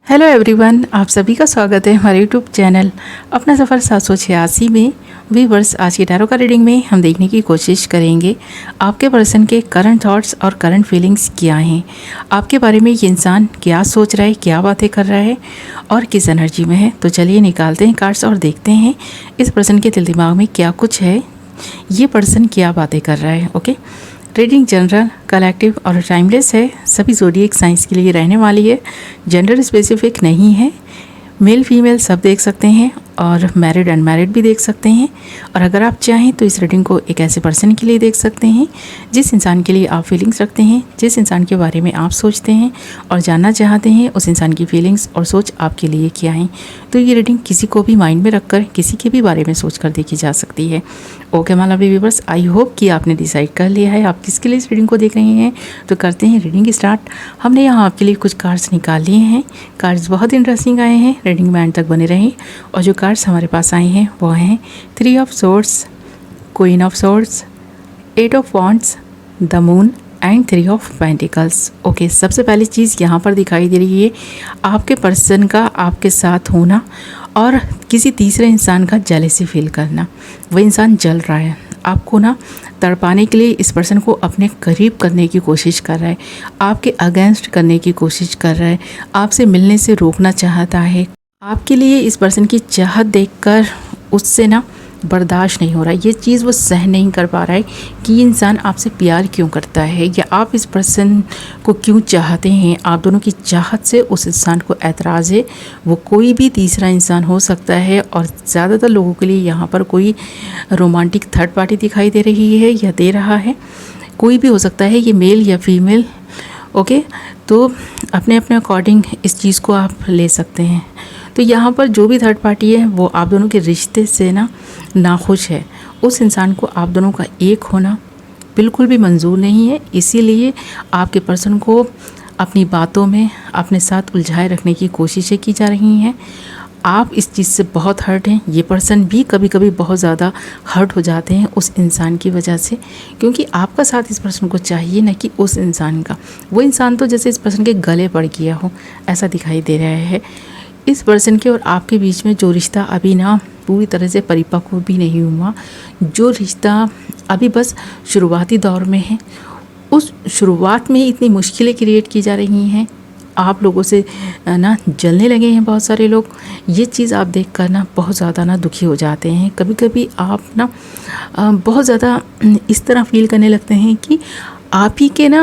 Hello everyone, आप सभी का स्वागत है हमारे यूट्यूब चैनल अपना सफ़र 786 में। व्यूअर्स, आज की टैरो का रीडिंग में हम देखने की कोशिश करेंगे आपके पर्सन के करंट थॉट्स और करंट फीलिंग्स क्या हैं, आपके बारे में ये इंसान क्या सोच रहा है, क्या बातें कर रहा है और किस एनर्जी में है। तो चलिए निकालते हैं कार्ड्स और देखते हैं इस पर्सन के दिल दिमाग में क्या कुछ है, ये पर्सन क्या बातें कर रहा है। ओके, रीडिंग जनरल, कलेक्टिव और टाइमलेस है। सभी ज़ोडिएक साइंस के लिए रहने वाली है। जेंडर स्पेसिफिक नहीं है। मेल फीमेल सब देख सकते हैं और मैरिड अनमैरिड भी देख सकते हैं। और अगर आप चाहें तो इस रीडिंग को एक ऐसे पर्सन के लिए देख सकते हैं जिस इंसान के लिए आप फीलिंग्स रखते हैं, जिस इंसान के बारे में आप सोचते हैं और जानना चाहते हैं उस इंसान की फीलिंग्स और सोच आपके लिए क्या हैं। तो ये रीडिंग किसी को भी माइंड में रखकर किसी के भी बारे में सोच कर देखी जा सकती है। Okay my lovely viewers, I hope कि आपने डिसाइड कर लिया है आप किसके लिए इस रीडिंग को देख रहे हैं। तो करते हैं रीडिंग स्टार्ट। हमने यहाँ आपके लिए कुछ कार्ड्स निकाल लिए हैं। कार्ड्स बहुत इंटरेस्टिंग आए हैं, रीडिंग में एंड तक बने रहें। और जो कार्ड्स हमारे पास आए हैं वो हैं 3 of swords, queen of swords, 8 of wands, the moon and 3 of pentacles. Okay, सबसे पहली चीज़ यहाँ पर दिखाई दे रही है आपके पर्सन का आपके साथ होना और किसी तीसरे इंसान का जेलसी फील करना। वो इंसान जल रहा है, आपको ना तड़पाने के लिए इस पर्सन को अपने करीब करने की कोशिश कर रहा है, आपके अगेंस्ट करने की कोशिश कर रहा है, आपसे मिलने से रोकना चाहता है। आपके लिए इस पर्सन की चाहत देखकर उससे ना बर्दाश्त नहीं हो रहा है। ये चीज़ वो सहन नहीं कर पा रहा है कि ये इंसान आपसे प्यार क्यों करता है या आप इस पर्सन को क्यों चाहते हैं। आप दोनों की चाहत से उस इंसान को एतराज़ है। वो कोई भी तीसरा इंसान हो सकता है और ज़्यादातर लोगों के लिए यहाँ पर कोई रोमांटिक थर्ड पार्टी दिखाई दे रही है या दे रहा है। कोई भी हो सकता है, ये मेल या फीमेल। ओके, तो अपने अपने अकॉर्डिंग इस चीज़ को आप ले सकते हैं। तो यहाँ पर जो भी थर्ड पार्टी है वो आप दोनों के रिश्ते से ना नाखुश है। उस इंसान को आप दोनों का एक होना बिल्कुल भी मंजूर नहीं है। इसीलिए आपके पर्सन को अपनी बातों में अपने साथ उलझाए रखने की कोशिशें की जा रही हैं। आप इस चीज़ से बहुत हर्ट हैं। ये पर्सन भी कभी कभी बहुत ज़्यादा हर्ट हो जाते हैं उस इंसान की वजह से, क्योंकि आपका साथ इस पर्सन को चाहिए न कि उस इंसान का। वो इंसान तो जैसे इस पर्सन के गले पड़ गया हो ऐसा दिखाई दे रहा है। इस पर्सन के और आपके बीच में जो रिश्ता अभी ना पूरी तरह से परिपक्व भी नहीं हुआ, जो रिश्ता अभी बस शुरुआती दौर में है, उस शुरुआत में इतनी मुश्किलें क्रिएट की जा रही हैं। आप लोगों से ना जलने लगे हैं बहुत सारे लोग। ये चीज़ आप देख कर ना बहुत ज़्यादा ना दुखी हो जाते हैं। कभी कभी आप ना बहुत ज़्यादा इस तरह फील करने लगते हैं कि आप ही के ना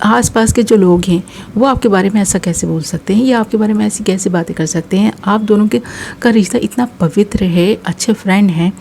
आसपास के जो लोग हैं वो आपके बारे में ऐसा कैसे बोल सकते हैं या आपके बारे में ऐसी कैसे बातें कर सकते हैं। आप दोनों के का रिश्ता इतना पवित्र है, अच्छे फ्रेंड हैं,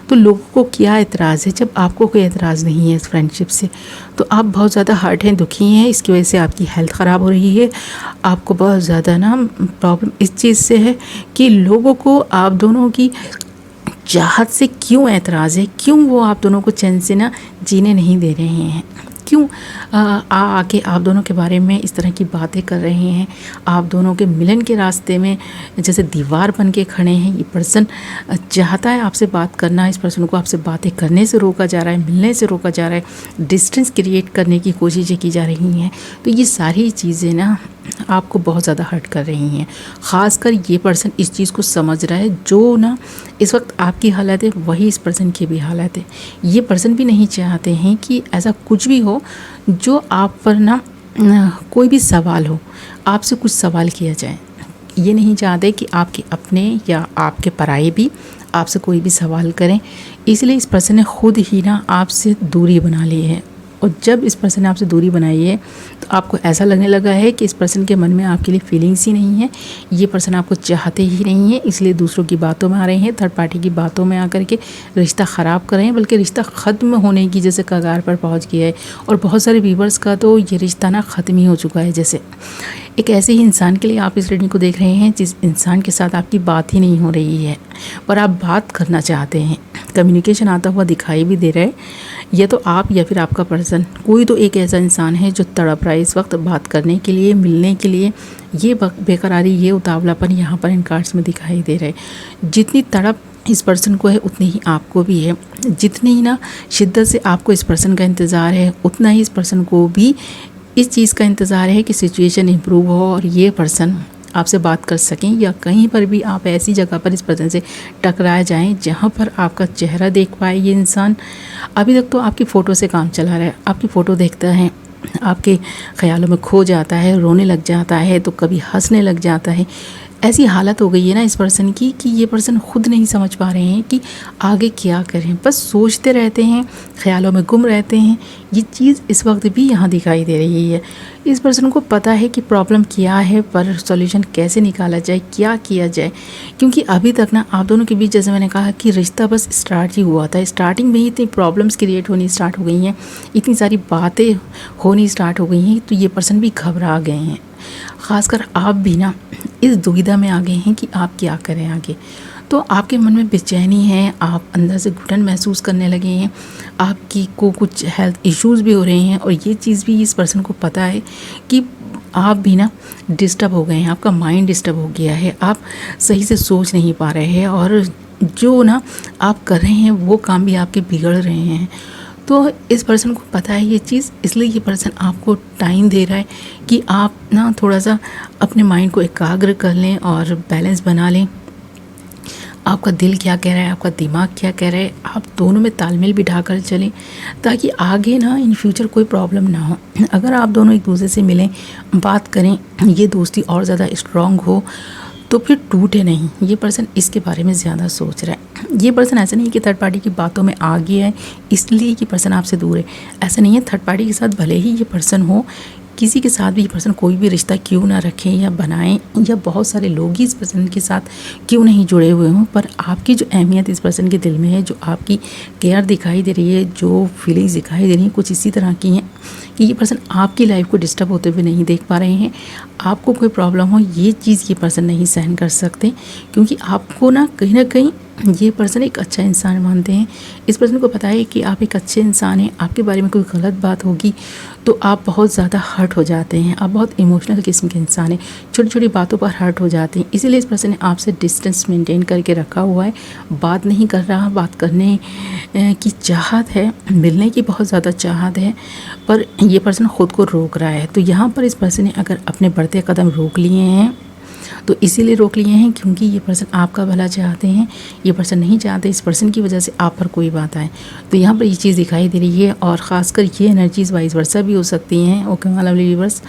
तो लोगों को क्या एतराज़ है जब आपको कोई एतराज़ नहीं है इस फ्रेंडशिप से। तो आप बहुत ज़्यादा हर्ट हैं, दुखी हैं। इसकी वजह से आपकी हेल्थ ख़राब हो रही है। आपको बहुत ज़्यादा ना प्रॉब्लम इस चीज़ से है कि लोगों को आप दोनों की चाहत से क्यों एतराज़ है, क्यों वो आप दोनों को चैन से ना जीने नहीं दे रहे हैं, क्यों आके आप दोनों के बारे में इस तरह की बातें कर रहे हैं। आप दोनों के मिलन के रास्ते में जैसे दीवार बन के खड़े हैं। ये पर्सन चाहता है आपसे बात करना, इस पर्सन को आपसे बातें करने से रोका जा रहा है, मिलने से रोका जा रहा है, डिस्टेंस क्रिएट करने की कोशिशें की जा रही हैं। तो ये सारी चीज़ें ना आपको बहुत ज़्यादा हर्ट कर रही हैं। ख़ासकर ये पर्सन इस चीज़ को समझ रहा है, जो ना इस वक्त आपकी हालत है वही इस पर्सन की भी हालत है। ये पर्सन भी नहीं चाहते हैं कि ऐसा कुछ भी हो जो आप पर ना कोई भी सवाल हो, आपसे कुछ सवाल किया जाए। ये नहीं चाहते कि आपके अपने या आपके पराये भी आपसे कोई भी सवाल करें। इसलिए इस पर्सन ने खुद ही ना आपसे दूरी बना ली है। और जब इस पर्सन ने आपसे दूरी बनाई है तो आपको ऐसा लगने लगा है कि इस पर्सन के मन में आपके लिए फीलिंग्स ही नहीं है। ये पर्सन आपको चाहते ही नहीं है, इसलिए दूसरों की बातों में आ रहे हैं, थर्ड पार्टी की बातों में आकर के रिश्ता ख़राब कर रहे हैं, बल्कि रिश्ता ख़त्म होने की जैसे कगार पर पहुंच गया है। और बहुत सारे व्यूअर्स का तो ये रिश्ता ना ख़त्म ही हो चुका है। जैसे एक ऐसे ही इंसान के लिए आप इस रीडिंग को देख रहे हैं जिस इंसान के साथ आपकी बात ही नहीं हो रही है और आप बात करना चाहते हैं। कम्युनिकेशन आता हुआ दिखाई भी दे रहा है। या तो आप या फिर आपका पर्सन, कोई तो एक ऐसा इंसान है जो तड़प रहा है इस वक्त बात करने के लिए, मिलने के लिए। ये बेकरारी, ये उतावलापन यहाँ पर इन कार्ड्स में दिखाई दे रहा है। जितनी तड़प इस पर्सन को है उतनी ही आपको भी है। जितनी ही ना शिद्दत से आपको इस पर्सन का इंतज़ार है उतना ही इस पर्सन को भी इस चीज़ का इंतज़ार है कि सिचुएशन इम्प्रूव हो और ये पर्सन आपसे बात कर सकें, या कहीं पर भी आप ऐसी जगह पर इस पर्सन से टकराए जाएं जहां पर आपका चेहरा देख पाए ये इंसान। अभी तक तो आपकी फ़ोटो से काम चला रहा है, आपकी फ़ोटो देखता है, आपके ख्यालों में खो जाता है, रोने लग जाता है, तो कभी हंसने लग जाता है। ऐसी हालत हो गई है ना इस पर्सन की कि ये पर्सन खुद नहीं समझ पा रहे हैं कि आगे क्या करें, बस सोचते रहते हैं, ख्यालों में गुम रहते हैं। ये चीज़ इस वक्त भी यहाँ दिखाई दे रही है। इस पर्सन को पता है कि प्रॉब्लम क्या है, पर सॉल्यूशन कैसे निकाला जाए, क्या किया जाए। क्योंकि अभी तक ना आप दोनों के बीच, जैसे मैंने कहा, कि रिश्ता बस स्टार्ट ही हुआ था। स्टार्टिंग में ही इतनी प्रॉब्लम्स क्रिएट होनी स्टार्ट हो गई हैं, इतनी सारी बातें होनी स्टार्ट हो गई हैं, तो ये पर्सन भी घबरा गए हैं। ख़ासकर आप भी ना इस दुविधा में आ गए हैं कि आप क्या करें आगे। तो आपके मन में बेचैनी है, आप अंदर से घुटन महसूस करने लगे हैं, आपकी को कुछ हेल्थ इश्यूज़ भी हो रहे हैं, और ये चीज़ भी इस पर्सन को पता है कि आप भी ना डिस्टर्ब हो गए हैं, आपका माइंड डिस्टर्ब हो गया है, आप सही से सोच नहीं पा रहे हैं, और जो ना आप कर रहे हैं वो काम भी आपके बिगड़ रहे हैं। तो इस पर्सन को पता है ये चीज़, इसलिए ये पर्सन आपको टाइम दे रहा है कि आप ना थोड़ा सा अपने माइंड को एकाग्र कर लें और बैलेंस बना लें। आपका दिल क्या कह रहा है, आपका दिमाग क्या कह रहा है, आप दोनों में तालमेल बिठाकर चलें, ताकि आगे ना इन फ्यूचर कोई प्रॉब्लम ना हो। अगर आप दोनों एक दूसरे से मिलें, बात करें, ये दोस्ती और ज़्यादा स्ट्रॉन्ग हो, तो फिर टूटे नहीं। ये पर्सन इसके बारे में ज़्यादा सोच रहा है। ये पर्सन ऐसा नहीं है कि थर्ड पार्टी की बातों में आ गया है इसलिए ये पर्सन आपसे दूर है, ऐसा नहीं है। थर्ड पार्टी के साथ भले ही ये पर्सन हो, किसी के साथ भी ये पर्सन कोई भी रिश्ता क्यों ना रखें या बनाएं, या बहुत सारे लोग ही इस पर्सन के साथ क्यों नहीं जुड़े हुए हों, पर आपकी जो अहमियत इस पर्सन के दिल में है, जो आपकी केयर दिखाई दे रही है, जो फीलिंग्स दिखाई दे रही हैं, कुछ इसी तरह की हैं कि ये पर्सन आपकी लाइफ को डिस्टर्ब होते हुए नहीं देख पा रहे हैं। आपको कोई प्रॉब्लम हो, ये चीज़ ये पर्सन नहीं सहन कर सकते, क्योंकि आपको ना कहीं ये पर्सन एक अच्छा इंसान मानते हैं। इस पर्सन को पता है कि आप एक अच्छे इंसान हैं, आपके बारे में कोई गलत बात होगी तो आप बहुत ज़्यादा हर्ट हो जाते हैं, आप बहुत इमोशनल किस्म के इंसान हैं, छोटी छोटी बातों पर हर्ट हो जाते हैं। इसीलिए इस पर्सन ने आपसे डिस्टेंस मेंटेन करके रखा हुआ है, बात नहीं कर रहा। बात करने की चाहत है, मिलने की बहुत ज़्यादा चाहत है, पर ये पर्सन ख़ुद को रोक रहा है। तो यहाँ पर इस पर्सन ने अगर अपने बढ़ते कदम रोक लिए हैं तो इसीलिए रोक लिए हैं क्योंकि ये पर्सन आपका भला चाहते हैं। ये पर्सन नहीं चाहते इस पर्सन की वजह से आप पर कोई बात आए। तो यहाँ पर ये चीज़ दिखाई दे रही है, और ख़ासकर ये एनर्जीज़ वाइस वर्सा भी हो सकती हैं। ओके वाला यूनिवर्स,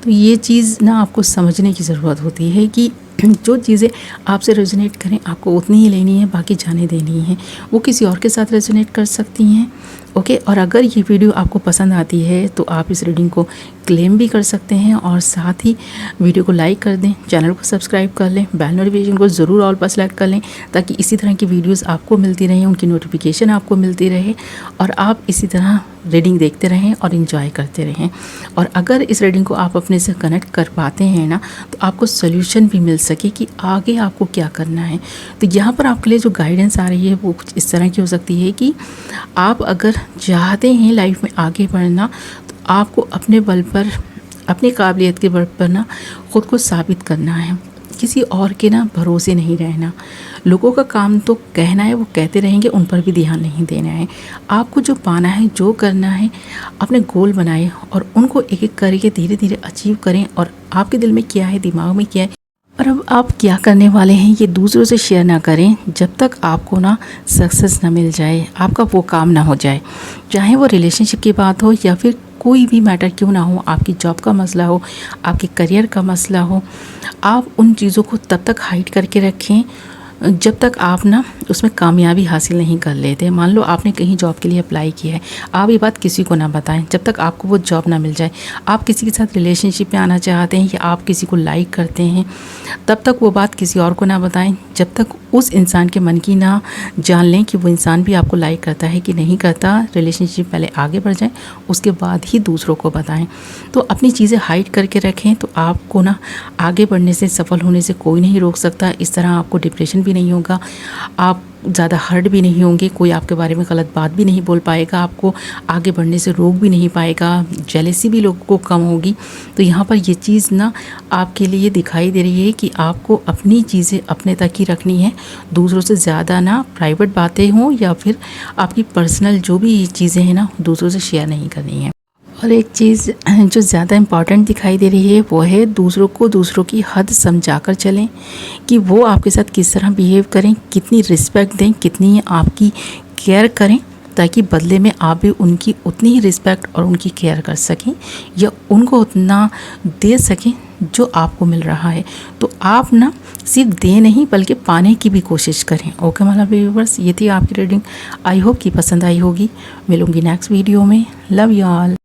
तो ये चीज़ ना आपको समझने की ज़रूरत होती है कि जो चीज़ें आपसे रेजोनेट करें आपको उतनी ही लेनी है, बाकी जाने देनी है। वो किसी और के साथ रेजोनेट कर सकती हैं। ओके, और अगर ये वीडियो आपको पसंद आती है तो आप इस रीडिंग को क्लेम भी कर सकते हैं, और साथ ही वीडियो को लाइक कर दें, चैनल को सब्सक्राइब कर लें, बेल नोटिफिकेशन को ज़रूर ऑल पर सेलेक्ट कर लें, ताकि इसी तरह की वीडियोस आपको मिलती रहें, उनकी नोटिफिकेशन आपको मिलती रहे, और आप इसी तरह रीडिंग देखते रहें और इन्जॉय करते रहें। और अगर इस रीडिंग को आप अपने से कनेक्ट कर पाते हैं ना, तो आपको सोल्यूशन भी मिल सके कि आगे आपको क्या करना है। तो यहाँ पर आपके लिए जो गाइडेंस आ रही है वो कुछ इस तरह की हो सकती है कि आप अगर चाहते हैं लाइफ में आगे बढ़ना, तो आपको अपने बल पर, अपनी काबिलियत के बल पर ना ख़ुद को साबित करना है। किसी और के ना भरोसे नहीं रहना। लोगों का काम तो कहना है, वो कहते रहेंगे, उन पर भी ध्यान नहीं देना है। आपको जो पाना है, जो करना है, अपने गोल बनाएं और उनको एक एक करके धीरे धीरे अचीव करें। और आपके दिल में क्या है, दिमाग में क्या है, और अब आप क्या करने वाले हैं, ये दूसरों से शेयर ना करें जब तक आपको ना सक्सेस ना मिल जाए, आपका वो काम ना हो जाए। चाहे वो रिलेशनशिप की बात हो या फिर कोई भी मैटर क्यों ना हो, आपकी जॉब का मसला हो, आपके करियर का मसला हो, आप उन चीज़ों को तब तक हाइड करके रखें जब तक आप ना उसमें कामयाबी हासिल नहीं कर लेते। मान लो आपने कहीं जॉब के लिए अप्लाई किया है, आप ये बात किसी को ना बताएं जब तक आपको वो जॉब ना मिल जाए। आप किसी के साथ रिलेशनशिप में आना चाहते हैं या आप किसी को लाइक करते हैं, तब तक वो बात किसी और को ना बताएं जब तक उस इंसान के मन की ना जान लें कि वो इंसान भी आपको लाइक करता है कि नहीं करता। रिलेशनशिप पहले आगे बढ़ जाए, उसके बाद ही दूसरों को बताएं। तो अपनी चीज़ें हाइड करके रखें, तो आपको ना आगे बढ़ने से, सफल होने से कोई नहीं रोक सकता। इस तरह आपको डिप्रेशन भी नहीं होगा, आप ज़्यादा हर्ट भी नहीं होंगे, कोई आपके बारे में गलत बात भी नहीं बोल पाएगा, आपको आगे बढ़ने से रोक भी नहीं पाएगा, जेलेसी भी लोगों को कम होगी। तो यहाँ पर ये चीज़ ना आपके लिए दिखाई दे रही है कि आपको अपनी चीज़ें अपने तक ही रखनी है, दूसरों से ज़्यादा ना प्राइवेट बातें हों या फिर आपकी पर्सनल जो भी चीज़ें हैं ना दूसरों से शेयर नहीं करनी है। और एक चीज़ जो ज़्यादा इम्पॉर्टेंट दिखाई दे रही है वो है दूसरों को दूसरों की हद समझाकर चलें कि वो आपके साथ किस तरह बिहेव करें, कितनी रिस्पेक्ट दें, कितनी आपकी केयर करें, ताकि बदले में आप भी उनकी उतनी ही रिस्पेक्ट और उनकी केयर कर सकें या उनको उतना दे सकें जो आपको मिल रहा है। तो आप ना सिर्फ दे नहीं बल्कि पाने की भी कोशिश करें। ओके माय व्यूअर्स, ये थी आपकी रीडिंग। आई होप कि पसंद आई होगी। मिलूंगी नेक्स्ट वीडियो में। Love you all.